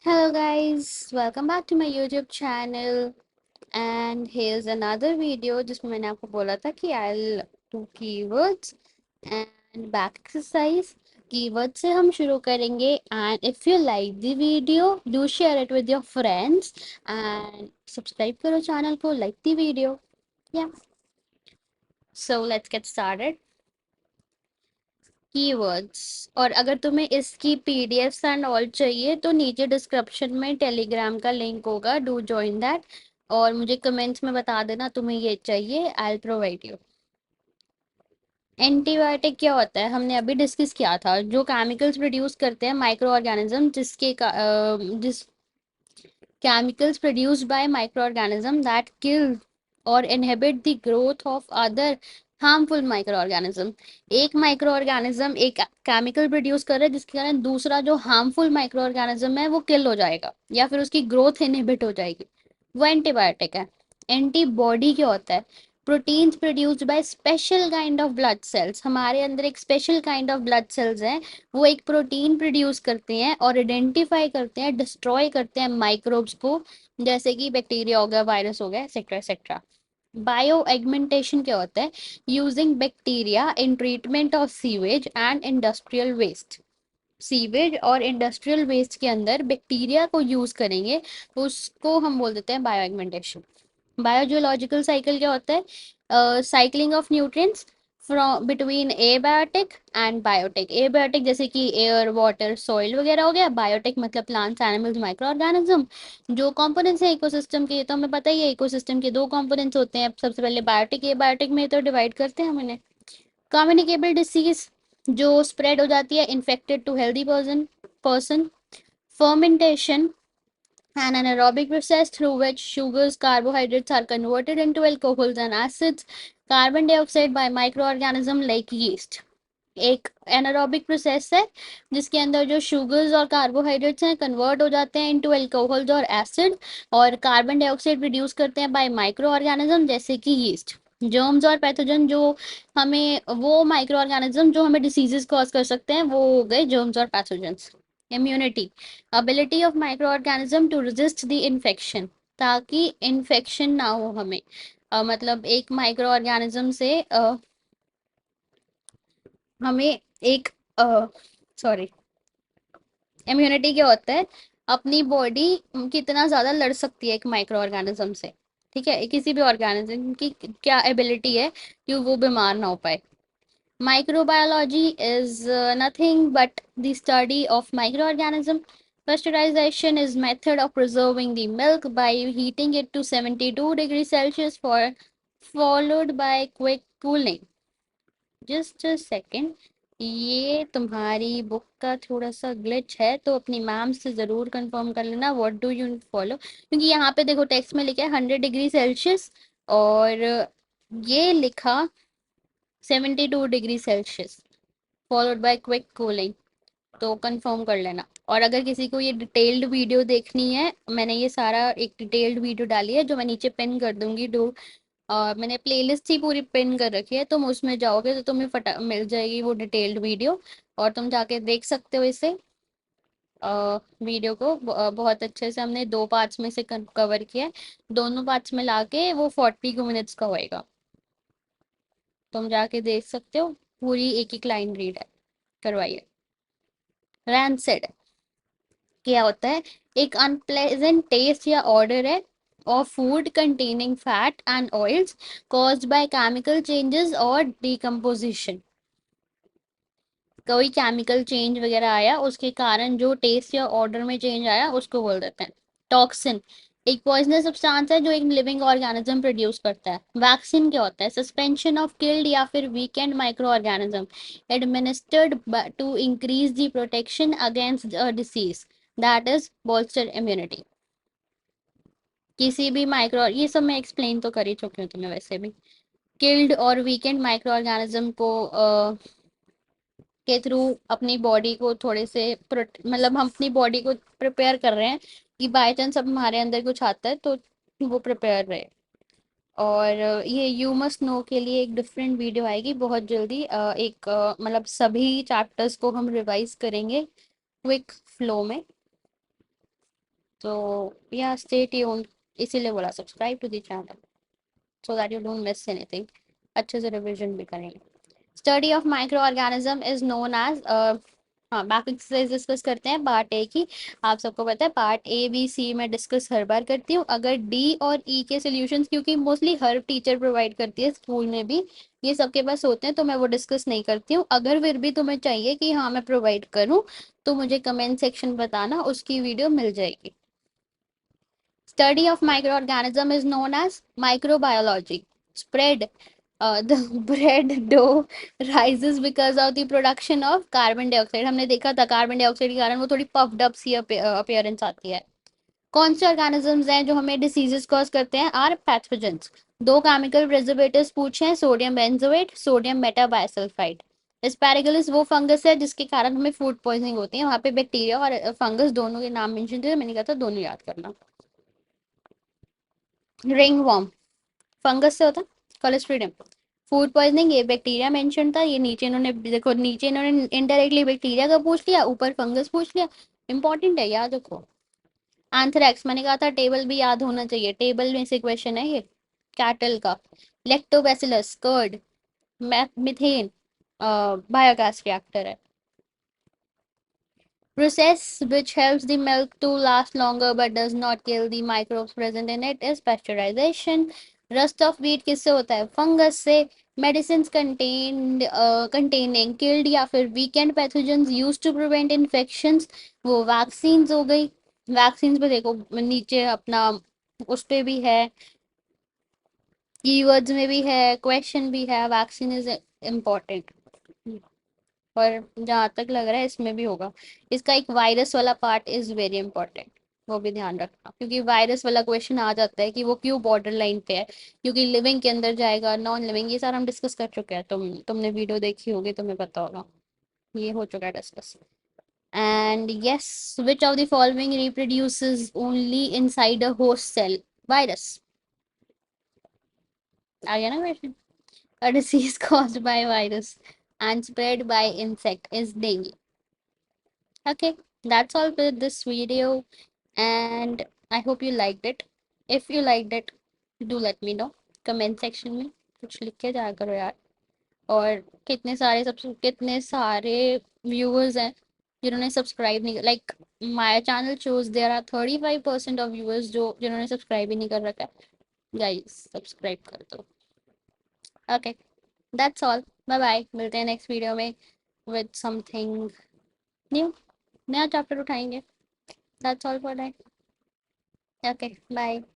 Hello guys, welcome back to my YouTube channel and here's another video जिसमें मैंने आपको बोला था कि I'll do keywords and back exercise. Keywords से हम शुरू करेंगे and if you like the video, do share it with your friends and subscribe करो channel को, like the video. Yeah, so let's get started. Keywords और अगर तुम्हें इसकी पीडीएफ एंड ऑल चाहिए तो नीचे डिस्क्रिप्शन में टेलीग्राम का लिंक होगा, डू जॉइन दैट और मुझे कमेंट्स में बता देना तुम्हें ये चाहिए, I will provide you. Antibiotic क्या होता है हमने अभी डिस्कस किया था, जो केमिकल्स प्रोड्यूस करते हैं माइक्रो ऑर्गेनिज्म, जिस chemicals produced by microorganism that kill or inhibit the growth of other harmful microorganism। एक माइक्रोऑर्गेनिज्म एक केमिकल प्रोड्यूस कर रहा है जिसके कारण दूसरा जो हार्मफुल माइक्रोऑर्गेनिज्म है वो किल हो जाएगा या फिर उसकी ग्रोथ इनहिबिट हो जाएगी, वो एंटीबायोटिक है। एंटीबॉडी क्या होता है? Proteins produced by special kind of blood cells, हमारे अंदर एक special kind of blood cells हैं, वो एक प्रोटीन प्रोड्यूस करते हैं और आइडेंटिफाई करते हैं, डिस्ट्रॉय करते हैं माइक्रोब्स को, जैसे कि बैक्टीरिया हो गया, वायरस हो गया, एक्सेट्रा एक्सेट्रा। बायो एगमेंटेशन क्या होता है? Using bacteria in treatment of sewage and industrial waste. Sewage और इंडस्ट्रियल वेस्ट के अंदर बैक्टीरिया को यूज करेंगे, उसको हम बोल देते हैं बायो एगमेंटेशन। बायोजियोलॉजिकल साइकिल क्या होता है? Cycling of nutrients from between abiotic and biotic. Abiotic जैसे कि एयर, वाटर, सॉइल वगैरह हो गया, बायोटिक मतलब प्लांट्स, एनिमल्स, माइक्रो ऑर्गेनिज्म। जो कंपोनेंट्स हैं इकोसिस्टम के, ये तो हमें पता ही है, इकोसिस्टम के दो कंपोनेंट्स होते हैं। सबसे पहले बायोटिक, एबायोटिक में तो डिवाइड करते हैं हमने। कम्युनिकेबल डिसीज जो स्प्रेड हो जाती है infected to healthy person. Fermentation, an anaerobic process through which sugars, carbohydrates are converted into alcohols and acids, carbon dioxide by microorganism like yeast। एक एनारोबिक प्रोसेस है जिसके अंदर जो शुगर्स और कार्बोहाइड्रेट्स हैं कन्वर्ट हो जाते हैं इनटू अल्कोहल्स और एसिड, और कार्बन डाइऑक्साइड प्रोड्यूस करते हैं बाय माइक्रो ऑर्गेनिज्म जैसे कि यीस्ट। जर्म्स और पैथोजन जो हमें, वो माइक्रो ऑर्गेनिज्म जो हमें डिसीजेस कॉज कर सकते हैं, वो हो गए जर्म्स और pathogens. Immunity, ability of micro organism to resist the infection, ताकि इन्फेक्शन ना हो हमें। मतलब एक माइक्रो ऑर्गेनिज्म से हमें एक सॉरी, इम्यूनिटी क्या होता है? अपनी बॉडी कितना ज्यादा लड़ सकती है एक माइक्रो ऑर्गेनिज्म से, ठीक है, किसी भी ऑर्गेनिज्म की क्या एबिलिटी है कि वो बीमार ना हो पाए। Microbiology is nothing but the study of micro organism. Pasteurization is method of preserving the milk by heating it to 72 degrees Celsius for followed by quick cooling। Just a second, ये तुम्हारी book का थोड़ा सा glitch है तो अपनी ma'am से ज़रूर कंफर्म कर लेना व्हाट डू यू फॉलो, क्योंकि यहाँ पे देखो टेक्स्ट में लिखा है 100 डिग्री सेल्सियस और ये लिखा 72 degree Celsius followed by quick cooling, तो कंफर्म कर लेना। और अगर किसी को ये डिटेल्ड वीडियो देखनी है, मैंने ये सारा एक डिटेल्ड वीडियो डाली है जो मैं नीचे पिन कर दूंगी, डू मैंने प्लेलिस्ट ही पूरी पिन कर रखी है, तुम उसमें जाओगे तो तुम्हें फटा मिल जाएगी वो डिटेल्ड वीडियो और तुम जाके देख सकते हो इसे। वीडियो को बहुत अच्छे से हमने दो पार्ट्स में से कवर किया है, दोनों पार्ट्स में लाके वो 42 मिनट्स का होएगा, तुम जाके देख सकते हो, पूरी एक एक लाइन रीड है करवाइए। रैंसेड क्या होता है? एक अनप्लेजेंट टेस्ट या ऑर्डर है of food containing fat and oils caused by chemical changes or decomposition। कोई केमिकल चेंज वगैरह आया उसके कारण जो टेस्ट या ऑर्डर में चेंज आया उसको बोल देते हैं। टॉक्सिन एक पॉइजनस सब्सटेंस है जो एक लिविंग ऑर्गेनिज्म प्रोड्यूस करता है। वैक्सीन क्या होता है? सस्पेंशन ऑफ किल्ड या फिर weakened micro organism administered to increase the protection against a disease that is bolster immunity. किसी भी माइक्रो, ये सब मैं एक्सप्लेन तो कर ही चुकी हूँ तुम्हें वैसे भी। किल्ड और वीकेंड माइक्रो ऑर्गेनिज्म को के थ्रू अपनी बॉडी को थोड़े से मतलब हम अपनी बॉडी को प्रिपेयर कर रहे हैं कि बाय चांस अब हमारे अंदर कुछ आता है तो वो प्रिपेयर रहे। और ये यू मस्ट नो के लिए एक डिफरेंट वीडियो आएगी बहुत जल्दी, एक मतलब सभी चैप्टर्स को हम रिवाइज करेंगे क्विक फ्लो में। तो या स्टे ट्यून्ड, इसीलिए बोला subscribe to the channel so that you don't miss anything. अच्छे से रिविजन भी करेंगे। Study of micro organism is known as, हाँ बाकी एक्सरसाइज डिस्कस करते हैं पार्ट ए की। आप सबको पता है पार्ट ए बी सी में डिस्कस हर बार करती हूँ। अगर डी और ई के सॉल्यूशंस, क्योंकि मोस्टली हर टीचर प्रोवाइड करती है स्कूल में भी, ये सबके पास होते हैं, तो मैं वो डिस्कस नहीं करती हूँ। अगर फिर भी तुम्हें चाहिए कि हाँ मैं प्रोवाइड करूँ, तो मुझे कमेंट सेक्शन बताना, उसकी वीडियो मिल जाएगी। Study of microorganism is known as microbiology. Spread, the bread dough rises because of the production of carbon dioxide. हमने देखा था कार्बन डाइऑक्साइड के कारण वो थोड़ी पफ्ड अप सी अपीयरेंस आती है। कौन से ऑर्गेनिजम्स हैं जो हमें डिसीजेस कॉज करते हैं? Are pathogens. दो केमिकल प्रिजर्वेटिव्स पूछे हैं, sodium benzoate, sodium metabisulphite. Aspergillus वो फंगस है जिसके कारण हमें फूड पॉइजनिंग होती है। वहां पे बैक्टीरिया और फंगस दोनों के नाम मेंशन थे, मैंने कहा था दोनों याद करना। रिंग वर्म फंगस से होता है, कोलेस्ट्रीडियम। फूड पॉइजनिंग ये बैक्टीरिया मेंशन था, ये नीचे इन्होंने देखो, नीचे इन्होंने इनडायरेक्टली बैक्टीरिया का पूछ लिया, ऊपर फंगस पूछ लिया। इंपॉर्टेंट है, याद रखो। एंथ्रेक्स मैंने कहा था टेबल भी याद होना चाहिए, टेबल में से क्वेश्चन है ये, कैटल का। लेक्टोबैसिलस कर्ड, मिथेन बायोगैस रिएक्टर है। Process which helps the milk to last longer but does not kill the microbes present in it is pasteurization. Rust of wheat किससे होता है? फंगस से। मेडिसिन containing killed या फिर weakened pathogens used to prevent infections, वो vaccines हो गई। Vaccines पे देखो नीचे अपना उस पे भी है, कीवर्ड्स में भी है, क्वेश्चन भी है, वैक्सीन इज इम्पोर्टेंट। और जहाँ तक लग रहा है इसमें भी होगा। इसका एक वायरस वाला पार्ट इज वेरी इंपॉर्टेंट, वो भी ध्यान रखना, क्योंकि वायरस वाला क्वेश्चन आ जाता है कि वो क्यों बॉर्डर लाइन पे है, क्योंकि लिविंग के अंदर जाएगा, नॉन लिविंग, ये सारा हम डिस्कस कर चुके हैं। तुमने वीडियो देखी होगी, तुम्हें पता होगा, ये हो चुका है discuss. And yes, which of the following reproduces only inside a host cell? Virus. आ गया ना question? A disease caused by virus and spread by insect is dengue. Okay, that's all for this video, and I hope you liked it. If you liked it, do let me know comment section में, कुछ लिख के जाया करो यार। और कितने सारे व्यूअर्स हैं जिन्होंने सब्सक्राइब नहीं, like my channel shows there are 35% of viewers जो जिन्होंने सब्सक्राइब ही नहीं कर रखा है। गाइस सब्सक्राइब कर दो। Okay, that's all, bye bye, मिलते हैं नेक्स्ट वीडियो में विद समथिंग न्यू, नया चैप्टर उठाएंगे। That's all for that. Okay bye.